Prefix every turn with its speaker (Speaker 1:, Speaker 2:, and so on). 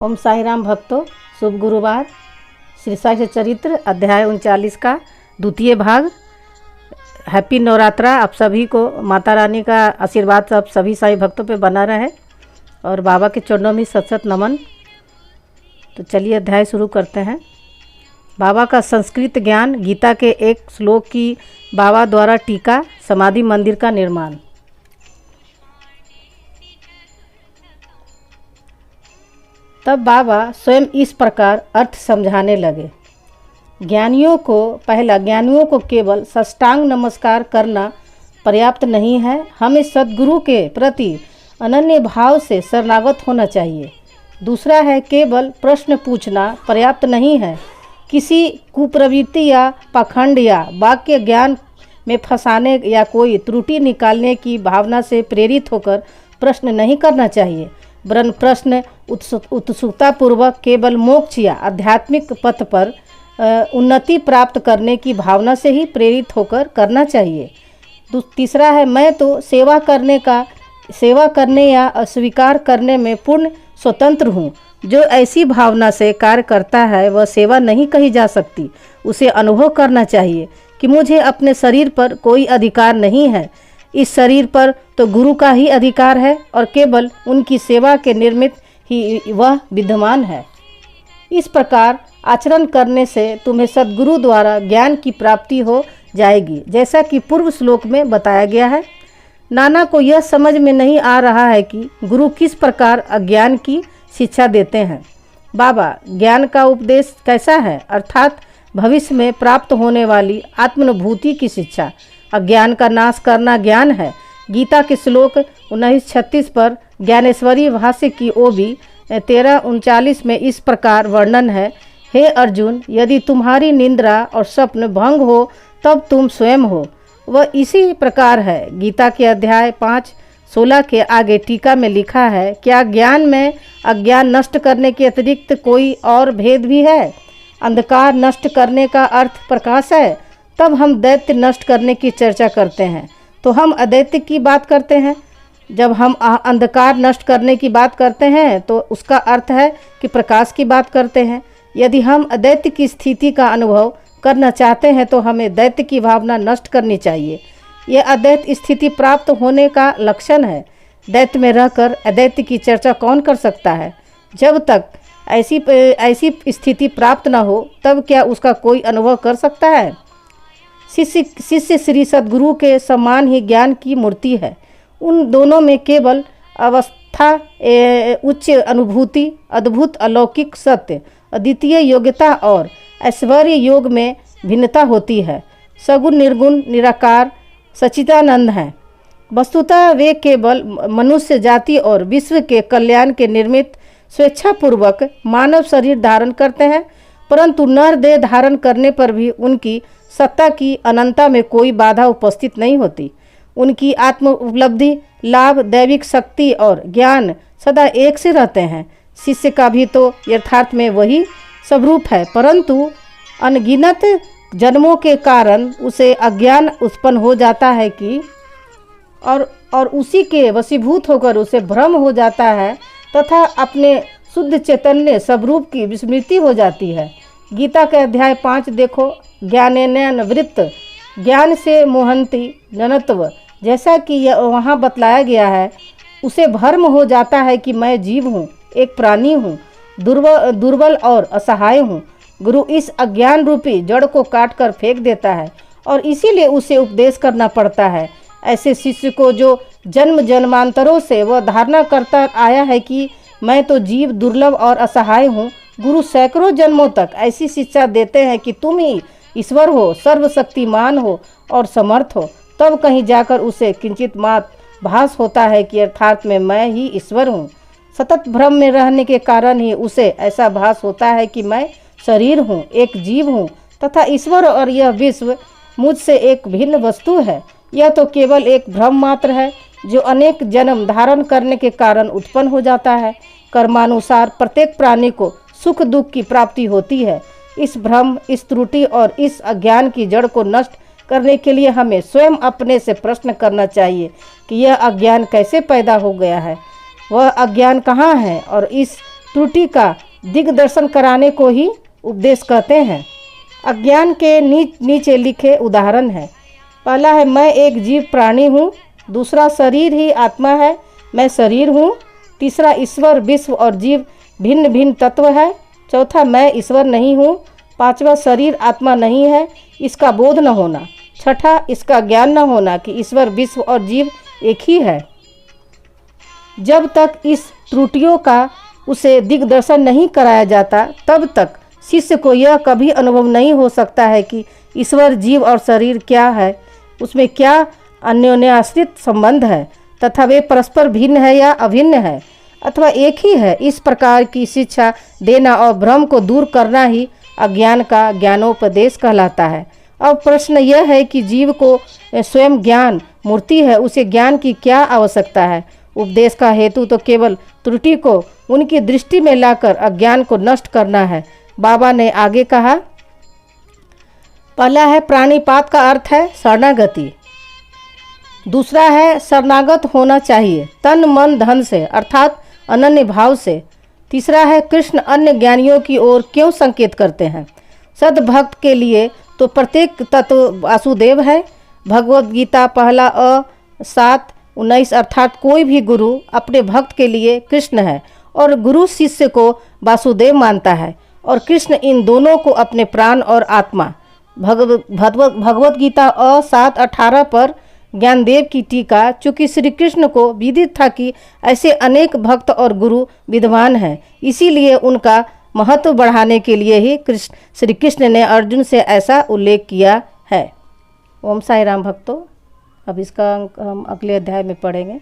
Speaker 1: ओम साई राम भक्तों, शुभ गुरुवार। श्री साई चरित्र अध्याय 39 का द्वितीय भाग। हैप्पी नवरात्रा। आप सभी को माता रानी का आशीर्वाद सब सभी साई भक्तों पे बना रहे और बाबा के चरणों में सत सत नमन। तो चलिए अध्याय शुरू करते हैं। बाबा का संस्कृत ज्ञान, गीता के एक श्लोक की बाबा द्वारा टीका, समाधि मंदिर का निर्माण। तब बाबा स्वयं इस प्रकार अर्थ समझाने लगे। ज्ञानियों को केवल साष्टांग नमस्कार करना पर्याप्त नहीं है, हमें सद्गुरु के प्रति अनन्य भाव से शरणागत होना चाहिए। दूसरा है, केवल प्रश्न पूछना पर्याप्त नहीं है, किसी कुप्रवृत्ति या पाखंड या वाक्य ज्ञान में फंसाने या कोई त्रुटि निकालने की भावना से प्रेरित होकर प्रश्न नहीं करना चाहिए, वरन प्रश्न उत्सुकतापूर्वक केवल मोक्ष या आध्यात्मिक पथ पर उन्नति प्राप्त करने की भावना से ही प्रेरित होकर करना चाहिए। तीसरा है, मैं तो सेवा करने या अस्वीकार करने में पूर्ण स्वतंत्र हूँ। जो ऐसी भावना से कार्य करता है वह सेवा नहीं कही जा सकती। उसे अनुभव करना चाहिए कि मुझे अपने शरीर पर कोई अधिकार नहीं है, इस शरीर पर तो गुरु का ही अधिकार है और केवल उनकी सेवा के निर्मित ही वह विद्यमान है। इस प्रकार आचरण करने से तुम्हें सद्गुरु द्वारा ज्ञान की प्राप्ति हो जाएगी, जैसा कि पूर्व श्लोक में बताया गया है। नाना को यह समझ में नहीं आ रहा है कि गुरु किस प्रकार अज्ञान की शिक्षा देते हैं। बाबा, ज्ञान का उपदेश कैसा है? अर्थात भविष्य में प्राप्त होने वाली आत्मानुभूति की शिक्षा। अज्ञान का नाश करना ज्ञान है। गीता के श्लोक 19:36 पर ज्ञानेश्वरी भाष्य की ओबी 13:39 में इस प्रकार वर्णन है। हे अर्जुन, यदि तुम्हारी निद्रा और स्वप्न भंग हो तब तुम स्वयं हो। वह इसी प्रकार है। गीता के अध्याय 5:16 के आगे टीका में लिखा है, क्या ज्ञान में अज्ञान नष्ट करने के अतिरिक्त कोई और भेद भी है? अंधकार नष्ट करने का अर्थ प्रकाश है। तब हम दैत्य नष्ट करने की चर्चा करते हैं तो हम अदैत्य की बात करते हैं। जब हम अंधकार नष्ट करने की बात करते हैं तो उसका अर्थ है कि प्रकाश की बात करते हैं। यदि हम अदैत्य की स्थिति का अनुभव करना चाहते हैं तो हमें दैत्य की भावना नष्ट करनी चाहिए। यह अदैत्य स्थिति प्राप्त होने का लक्षण है। दैत्य में रहकर अदैत्य की चर्चा कौन कर सकता है? जब तक ऐसी स्थिति प्राप्त न हो तब क्या उसका कोई अनुभव कर सकता है? शिष्य श्री सद्गुरु के समान ही ज्ञान की मूर्ति है। उन दोनों में केवल अवस्था, उच्च अनुभूति, अद्भुत अलौकिक सत्य, अद्वितीय योग्यता और ऐश्वर्य योग में भिन्नता होती है। सगुण, निर्गुण, निराकार सच्चिदानंद हैं। वस्तुतः वे केवल मनुष्य जाति और विश्व के कल्याण के निमित्त स्वेच्छापूर्वक मानव शरीर धारण करते हैं, परंतु नर देह धारण करने पर भी उनकी सत्ता की अनंतता में कोई बाधा उपस्थित नहीं होती। उनकी आत्म उपलब्धि, लाभ, दैविक शक्ति और ज्ञान सदा एक से रहते हैं। शिष्य का भी तो यथार्थ में वही स्वरूप है, परंतु अनगिनत जन्मों के कारण उसे अज्ञान उत्पन्न हो जाता है कि और उसी के वशीभूत होकर उसे भ्रम हो जाता है तथा अपने शुद्ध चैतन्य स्वरूप की विस्मृति हो जाती है। गीता के अध्याय 5 देखो। ज्ञानेन वृत्त, ज्ञान से मोहंती जनत्व, जैसा कि वहाँ बतलाया गया है, उसे भ्रम हो जाता है कि मैं जीव हूँ, एक प्राणी हूँ, दुर्बल और असहाय हूँ। गुरु इस अज्ञान रूपी जड़ को काट कर फेंक देता है और इसीलिए उसे उपदेश करना पड़ता है। ऐसे शिष्य को जो जन्म जन्मांतरों से वह धारणा करता आया है कि मैं तो जीव, दुर्लभ और असहाय हूँ, गुरु सैकड़ों जन्मों तक ऐसी शिक्षा देते हैं कि तुम ही ईश्वर हो, सर्वशक्तिमान हो और समर्थ हो। तब कहीं जाकर उसे किंचित मात्र भास होता है कि अर्थात में मैं ही ईश्वर हूँ। सतत भ्रम में रहने के कारण ही उसे ऐसा भास होता है कि मैं शरीर हूँ, एक जीव हूँ तथा ईश्वर और यह विश्व मुझसे एक भिन्न वस्तु है। यह तो केवल एक भ्रम मात्र है जो अनेक जन्म धारण करने के कारण उत्पन्न हो जाता है। कर्मानुसार प्रत्येक प्राणी को सुख दुख की प्राप्ति होती है। इस भ्रम, इस त्रुटि और इस अज्ञान की जड़ को नष्ट करने के लिए हमें स्वयं अपने से प्रश्न करना चाहिए कि यह अज्ञान कैसे पैदा हो गया है, वह अज्ञान कहाँ है और इस त्रुटि का दिग्दर्शन कराने को ही उपदेश कहते हैं। अज्ञान के नीचे लिखे उदाहरण हैं। पहला है, मैं एक जीव प्राणी हूँ। दूसरा, शरीर ही आत्मा है, मैं शरीर हूँ। तीसरा, ईश्वर, विश्व और जीव भिन्न भिन्न तत्व है। चौथा, मैं ईश्वर नहीं हूँ। पांचवा, शरीर आत्मा नहीं है, इसका बोध न होना। छठा, इसका ज्ञान न होना कि ईश्वर, विश्व और जीव एक ही है। जब तक इस त्रुटियों का उसे दिग्दर्शन नहीं कराया जाता, तब तक शिष्य को यह कभी अनुभव नहीं हो सकता है कि ईश्वर, जीव और शरीर क्या है, उसमें क्या अन्योन्याश्रित संबंध है तथा वे परस्पर भिन्न है या अभिन्न है अथवा एक ही है। इस प्रकार की शिक्षा देना और भ्रम को दूर करना ही अज्ञान का ज्ञानोपदेश कहलाता है। अब प्रश्न यह है कि जीव को स्वयं ज्ञान मूर्ति है, उसे ज्ञान की क्या आवश्यकता है? उपदेश का हेतु तो केवल त्रुटि को उनकी दृष्टि में लाकर अज्ञान को नष्ट करना है। बाबा ने आगे कहा, पहला है, प्राणिपात का अर्थ है शरणागति। दूसरा है, शरणागत होना चाहिए तन मन धन से अर्थात अनन्य भाव से। तीसरा है, कृष्ण अन्य ज्ञानियों की ओर क्यों संकेत करते हैं? सद्भक्त के लिए तो प्रत्येक तत्व वासुदेव है। भगवत गीता पहला अ 7:19 अर्थात कोई भी गुरु अपने भक्त के लिए कृष्ण है और गुरु शिष्य को वासुदेव मानता है और कृष्ण इन दोनों को अपने प्राण और आत्मा। भगवत गीता अ 7:18 पर ज्ञानदेव की टीका, चूँकि श्री कृष्ण को विदित था कि ऐसे अनेक भक्त और गुरु विद्वान हैं, इसीलिए उनका महत्व बढ़ाने के लिए ही श्री कृष्ण ने अर्जुन से ऐसा उल्लेख किया है। ओम साई राम भक्तों, अब इसका हम अगले अध्याय में पढ़ेंगे।